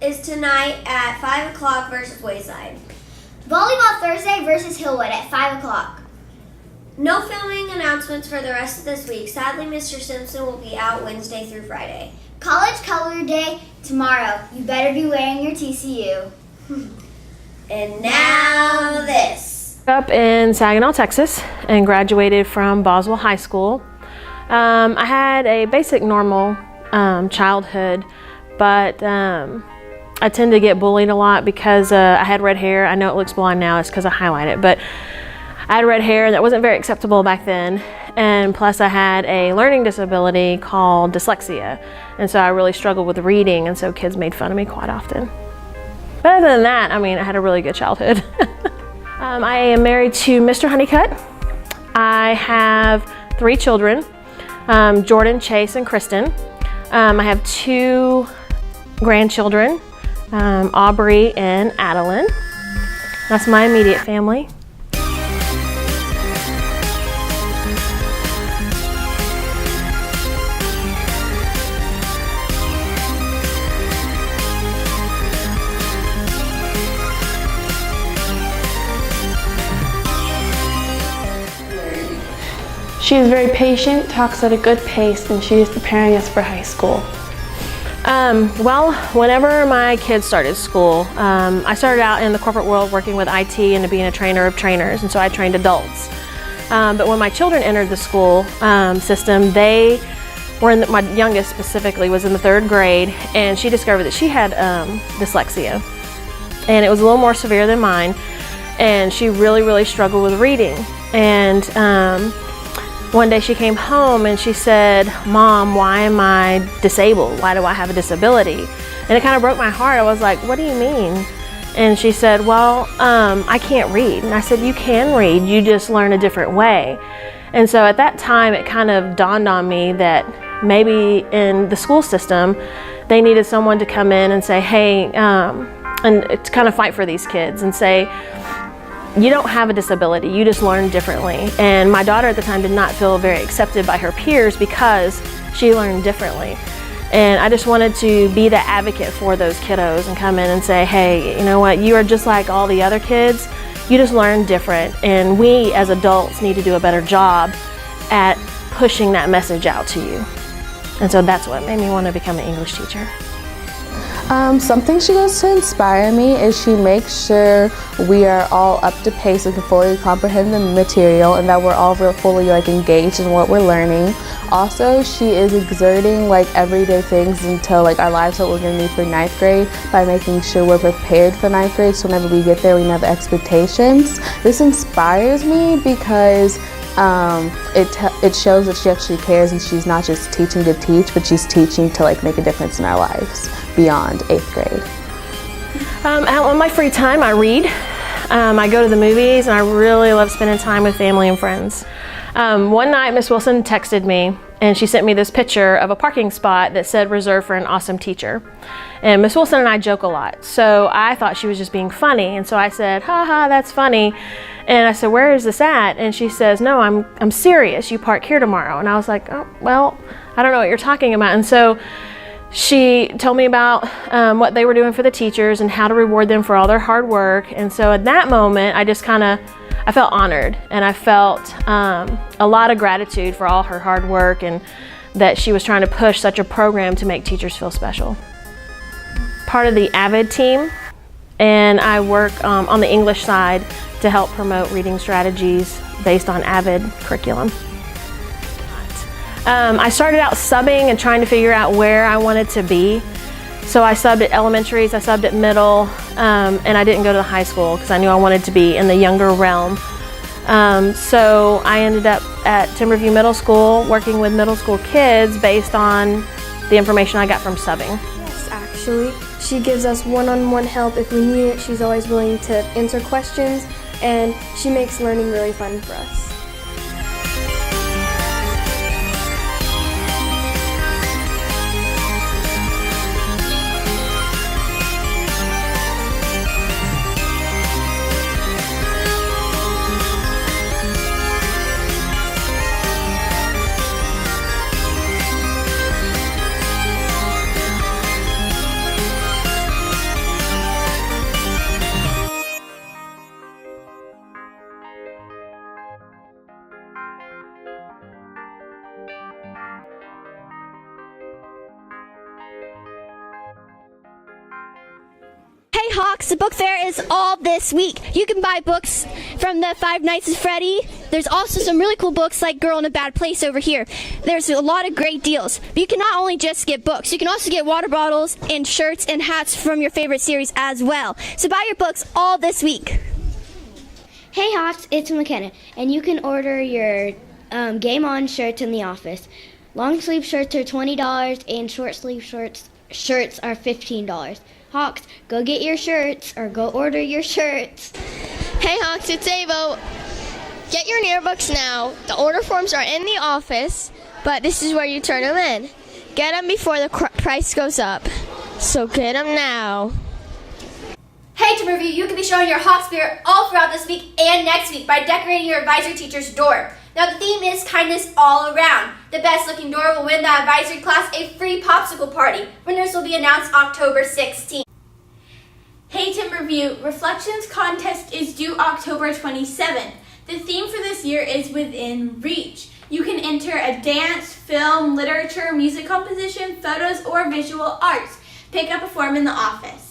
is tonight at 5 o'clock versus Wayside. Volleyball Thursday versus Hillwood at 5 o'clock. No filming announcements for the rest of this week. Sadly, Mr. Simpson will be out Wednesday through Friday. College Color Day tomorrow. You better be wearing your TCU. And now this. Up in Saginaw, Texas, and graduated from Boswell High School. I had a basic normal childhood, but I tend to get bullied a lot because I had red hair. I know it looks blonde now, it's because I highlight it, but I had red hair and that wasn't very acceptable back then. And plus I had a learning disability called dyslexia. And so I really struggled with reading, and so kids made fun of me quite often. But other than that, I mean, I had a really good childhood. I am married to Mr. Honeycutt. I have 3 children, Jordan, Chase, and Kristen. I have 2 grandchildren, Aubrey and Adeline. That's my immediate family. She is very patient, talks at a good pace, and she is preparing us for high school. Well, whenever my kids started school, I started out in the corporate world working with IT and being a trainer of trainers, and so I trained adults. But when my children entered the school system, they were in my youngest specifically was in the 3rd grade, and she discovered that she had dyslexia, and it was a little more severe than mine, and she really struggled with reading. And one day she came home and she said, "Mom, why am I disabled? Why do I have a disability?" And it kind of broke my heart. I was like, "What do you mean?" And she said, "Well, I can't read." And I said, "You can read, you just learn a different way." And so at that time, it kind of dawned on me that maybe in the school system, they needed someone to come in and say, "Hey," and to kind of fight for these kids and say, "You don't have a disability, you just learn differently." And my daughter at the time did not feel very accepted by her peers because she learned differently. And I just wanted to be the advocate for those kiddos and come in and say, "Hey, you know what, you are just like all the other kids, you just learn different, and we as adults need to do a better job at pushing that message out to you." And so that's what made me want to become an English teacher. Something she does to inspire me is she makes sure we are all up to pace and can fully comprehend the material, and that we're all fully engaged in what we're learning. Also, she is exerting everyday things into our lives that we're going to need for 9th grade by making sure we're prepared for 9th grade, so whenever we get there we know the expectations. This inspires me because it shows that she actually cares, and she's not just teaching to teach, but she's teaching to make a difference in our lives beyond 8th grade. On my free time, I read. I go to the movies, and I really love spending time with family and friends. One night, Miss Wilson texted me, and she sent me this picture of a parking spot that said "Reserved for an awesome teacher." And Miss Wilson and I joke a lot, so I thought she was just being funny, and so I said, "Ha ha, that's funny." And I said, "Where is this at?" And she says, "No, I'm serious. You park here tomorrow." And I was like, "Oh, well, I don't know what you're talking about." And so she told me about what they were doing for the teachers and how to reward them for all their hard work. And so at that moment, I felt honored, and I felt a lot of gratitude for all her hard work and that she was trying to push such a program to make teachers feel special. Part of the AVID team, and I work on the English side to help promote reading strategies based on AVID curriculum. I started out subbing and trying to figure out where I wanted to be. So I subbed at elementaries, I subbed at middle, and I didn't go to high school because I knew I wanted to be in the younger realm. So I ended up at Timberview Middle School working with middle school kids based on the information I got from subbing. Yes, actually. She gives us one-on-one help if we need it. She's always willing to answer questions, and she makes learning really fun for us. Hawks, the book fair is all this week. You can buy books from the Five Nights at Freddy. There's also some really cool books like Girl in a Bad Place over here. There's a lot of great deals. But you can not only just get books, you can also get water bottles and shirts and hats from your favorite series as well. So buy your books all this week. Hey Hawks, it's McKenna, and you can order your Game On shirts in the office. Long sleeve shirts are $20 and short sleeve shirts are $15. Hawks, go get your shirts or go order your shirts. Hey Hawks, it's Avo. Get your yearbooks now. The order forms are in the office, but this is where you turn them in. Get them before the price goes up. So get them now. Hey Timberview, you can be showing your Hawk spirit all throughout this week and next week by decorating your advisory teacher's door. Now the theme is kindness all around. The best looking door will win the advisory class a free popsicle party. Winners will be announced October 16th. Hey Timberview, Reflections contest is due October 27th. The theme for this year is Within Reach. You can enter a dance, film, literature, music composition, photos, or visual arts. Pick up a form in the office.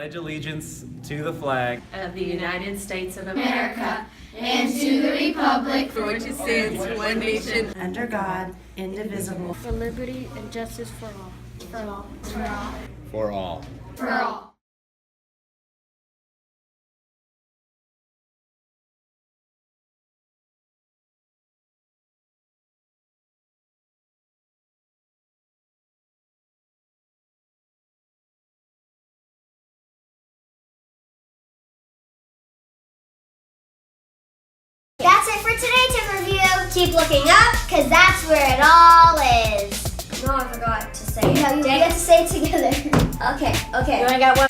Pledge allegiance to the flag of the United States of America and to the republic for which it stands, one nation, under God, indivisible, for liberty and justice for all. For all. For all. for all. For all. That's it for today, Timberview. Keep looking up. Because that's where it all is. No, I forgot to say it. No, you have to say it together. Okay. You only got one.